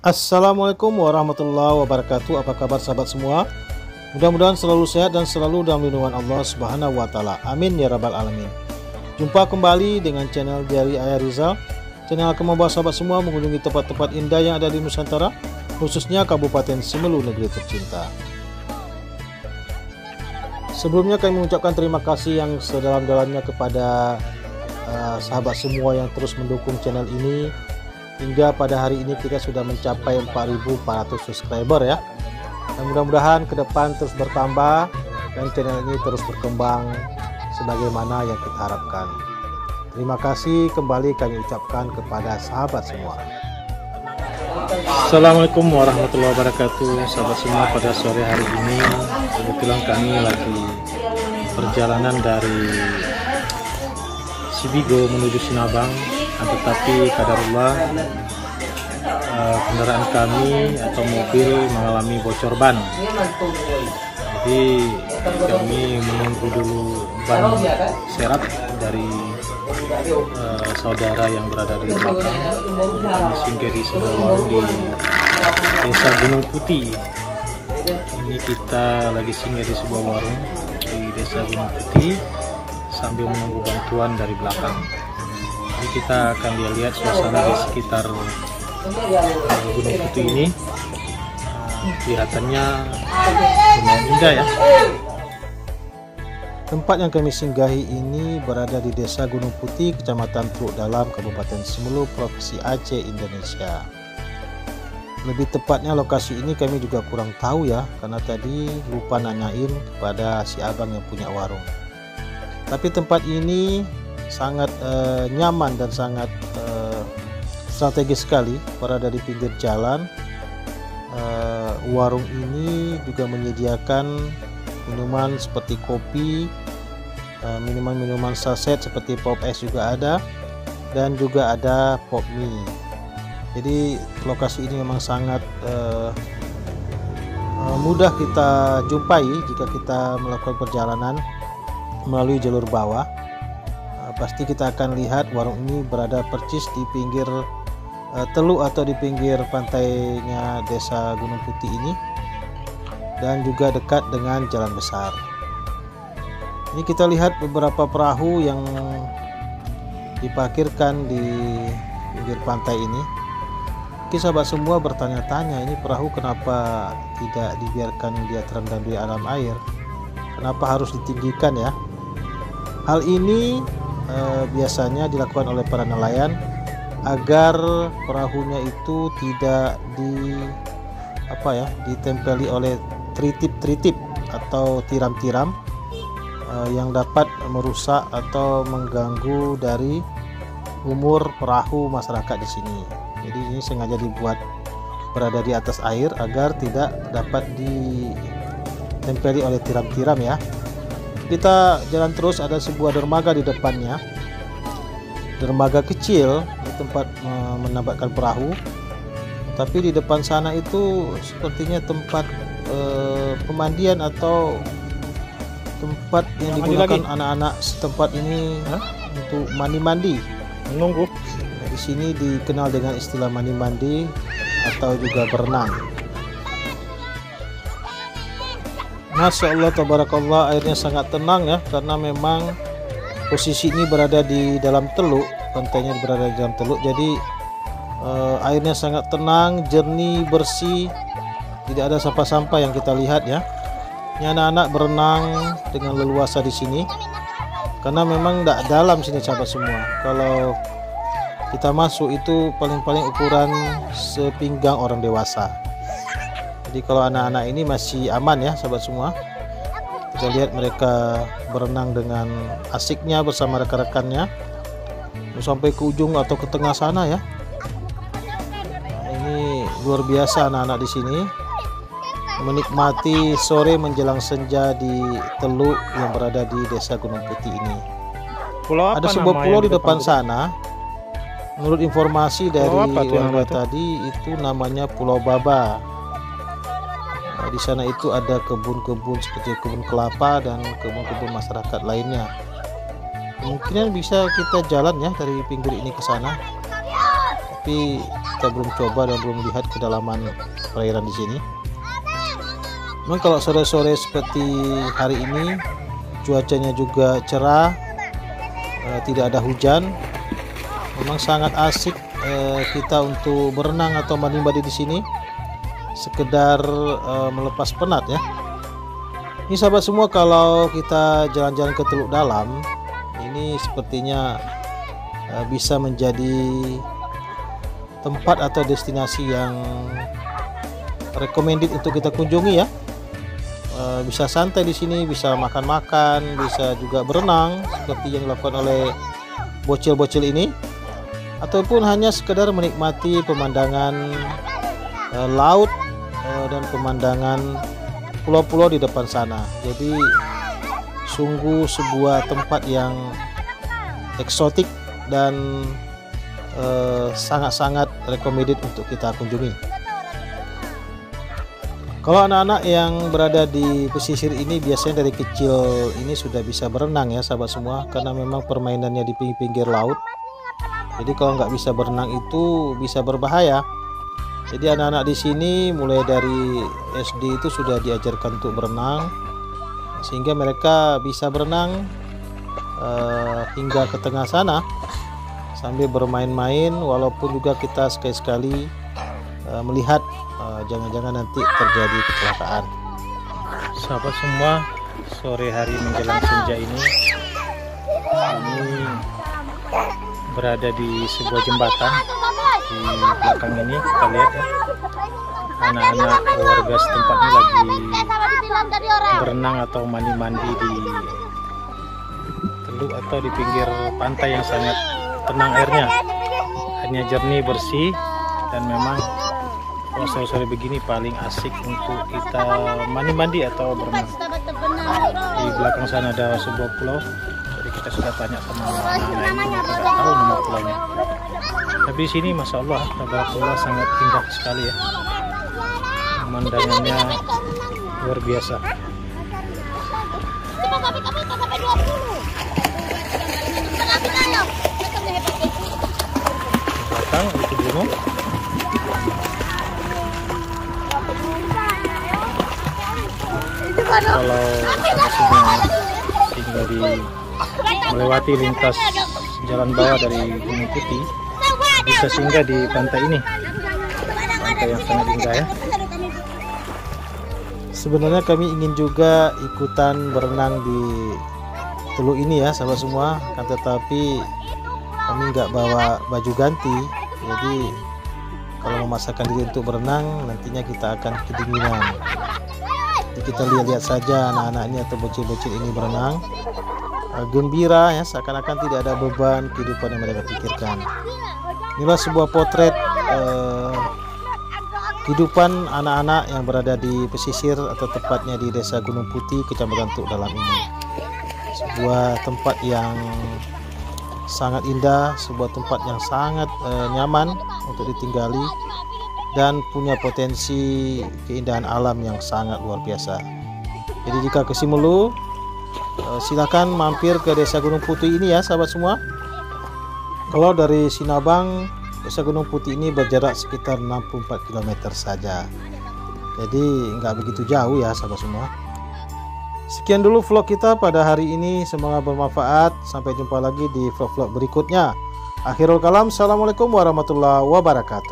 Assalamualaikum warahmatullahi wabarakatuh. Apa kabar sahabat semua? Mudah-mudahan selalu sehat dan selalu dalam lindungan Allah Subhanahu wa taala. Amin ya rabbal alamin. Jumpa kembali dengan channel Diari Ayah Rizal. Channel akan membawa sahabat semua mengunjungi tempat-tempat indah yang ada di Nusantara, khususnya Kabupaten Simelu, negeri tercinta. Sebelumnya kami mengucapkan terima kasih yang sedalam-dalamnya kepada sahabat semua yang terus mendukung channel ini. Hingga pada hari ini kita sudah mencapai 4.400 subscriber ya. Dan mudah-mudahan ke depan terus bertambah dan channel ini terus berkembang sebagaimana yang kita harapkan. Terima kasih kembali kami ucapkan kepada sahabat semua. Assalamualaikum warahmatullahi wabarakatuh. Sahabat semua, pada sore hari ini kebetulan kami lagi perjalanan dari Sibigo menuju Sinabang, tetapi kadarullah kendaraan kami atau mobil mengalami bocor ban. Jadi kami menunggu dulu ban serap dari saudara yang berada di belakang. Kami singgah di sebuah warung di Desa Gunung Putih. Ini kita lagi singgah di sebuah warung di Desa Gunung Putih sambil menunggu bantuan dari belakang. Jadi kita akan lihat suasana di sekitar Gunung Putih ini. Kelihatannya lumayan indah ya. Tempat yang kami singgahi ini berada di Desa Gunung Putih, Kecamatan Teluk Dalam, Kabupaten Simelu, Provinsi Aceh, Indonesia. Lebih tepatnya lokasi ini kami juga kurang tahu ya, karena tadi lupa nanyain kepada si abang yang punya warung. Tapi tempat ini sangat nyaman dan sangat strategis sekali, berada di pinggir jalan. Warung ini juga menyediakan minuman seperti kopi, minuman-minuman saset seperti pop es juga ada, dan juga ada pop mie. Jadi lokasi ini memang sangat mudah kita jumpai jika kita melakukan perjalanan melalui jalur bawah. Pasti kita akan lihat warung ini berada persis di pinggir teluk atau di pinggir pantainya Desa Gunung Putih ini, dan juga dekat dengan jalan besar. Ini kita lihat beberapa perahu yang diparkirkan di pinggir pantai ini. Mungkin sahabat semua bertanya-tanya, ini perahu kenapa tidak dibiarkan dia terendam di alam air? Kenapa harus ditinggikan ya? Hal ini biasanya dilakukan oleh para nelayan agar perahunya itu tidak ditempeli oleh tritip-tritip atau tiram-tiram yang dapat merusak atau mengganggu dari umur perahu masyarakat di sini. Jadi ini sengaja dibuat berada di atas air agar tidak dapat ditempeli oleh tiram-tiram ya. Kita jalan terus, ada sebuah dermaga di depannya, dermaga kecil di tempat menambahkan perahu. Tapi di depan sana itu sepertinya tempat pemandian atau tempat yang digunakan anak-anak setempat ini untuk mandi-mandi. Menunggu. Di sini dikenal dengan istilah mandi-mandi atau juga berenang. Masya Allah, tabarakallah, airnya sangat tenang ya, karena memang posisi ini berada di dalam teluk, pantainya berada di dalam teluk. Jadi airnya sangat tenang, jernih, bersih, tidak ada sampah-sampah yang kita lihat ya. Ini anak-anak berenang dengan leluasa di sini, karena memang tidak dalam sini sahabat semua. Kalau kita masuk itu paling-paling ukuran sepinggang orang dewasa. Jadi kalau anak-anak ini masih aman ya sahabat semua. Kita lihat mereka berenang dengan asiknya bersama rekan-rekannya sampai ke ujung atau ke tengah sana ya. Ini luar biasa anak-anak di sini menikmati sore menjelang senja di teluk yang berada di Desa Gunung Putih ini. Ada sebuah pulau di depan sana. Menurut informasi dari warga tadi itu namanya Pulau Baba. Di sana itu ada kebun-kebun seperti kebun kelapa dan kebun-kebun masyarakat lainnya. Kemungkinan bisa kita jalan ya dari pinggir ini ke sana. Tapi kita belum coba dan belum lihat kedalaman perairan di sini. Memang kalau sore-sore seperti hari ini, cuacanya juga cerah, tidak ada hujan. Memang sangat asik kita untuk berenang atau mandi-mandi di sini, sekedar melepas penat ya. Ini sahabat semua, kalau kita jalan-jalan ke Teluk Dalam, ini sepertinya bisa menjadi tempat atau destinasi yang recommended untuk kita kunjungi ya. Bisa santai di sini, bisa makan-makan, bisa juga berenang seperti yang dilakukan oleh bocil-bocil ini, ataupun hanya sekedar menikmati pemandangan laut dan pemandangan pulau-pulau di depan sana. Jadi sungguh sebuah tempat yang eksotik dan sangat-sangat recommended untuk kita kunjungi. Kalau anak-anak yang berada di pesisir ini biasanya dari kecil ini sudah bisa berenang ya sahabat semua, karena memang permainannya di pinggir laut. Jadi kalau nggak bisa berenang itu bisa berbahaya. Jadi anak-anak di sini mulai dari SD itu sudah diajarkan untuk berenang, sehingga mereka bisa berenang hingga ke tengah sana sambil bermain-main, walaupun juga kita sekali-sekali melihat jangan-jangan nanti terjadi kecelakaan. Sahabat semua, sore hari menjelang senja ini kami berada di sebuah jembatan. Di belakang ini kita lihat ya, anak-anak warga setempat ini lagi berenang atau mandi-mandi di teluk atau di pinggir pantai yang sangat tenang airnya, hanya jernih bersih. Dan memang kalau sore-sore begini paling asik untuk kita mandi-mandi atau berenang. Di belakang sana ada sebuah pulau, jadi kita sudah tanya sama anak-anak ini, kita tahu nama pulaunya. Tapi di sini masya Allah, tabarakallah, sangat indah sekali ya, pemandangannya luar biasa. Belakang itu gunung. Kalau tinggal di melewati lintas jalan bawah dari Gunung Putih, bisa singgah di pantai ini, pantai yang sangat indah ya. Sebenarnya kami ingin juga ikutan berenang di teluk ini ya sahabat semua, kan tetapi kami nggak bawa baju ganti. Jadi kalau memaksakan diri untuk berenang, nantinya kita akan kedinginan. Jadi kita lihat-lihat saja anak-anak ini atau bocil-bocil ini berenang gembira ya, seakan-akan tidak ada beban kehidupan yang mereka pikirkan. Inilah sebuah potret kehidupan anak-anak yang berada di pesisir atau tepatnya di Desa Gunung Putih, Kecamatan Teluk Dalam ini. Sebuah tempat yang sangat indah, sebuah tempat yang sangat nyaman untuk ditinggali dan punya potensi keindahan alam yang sangat luar biasa. Jadi jika ke Simelu, silakan mampir ke Desa Gunung Putih ini ya sahabat semua. Kalau dari Sinabang, Desa Gunung Putih ini berjarak sekitar 64 km saja. Jadi nggak begitu jauh ya sahabat semua. Sekian dulu vlog kita pada hari ini, semoga bermanfaat. Sampai jumpa lagi di vlog-vlog berikutnya. Akhirul kalam, assalamualaikum warahmatullahi wabarakatuh.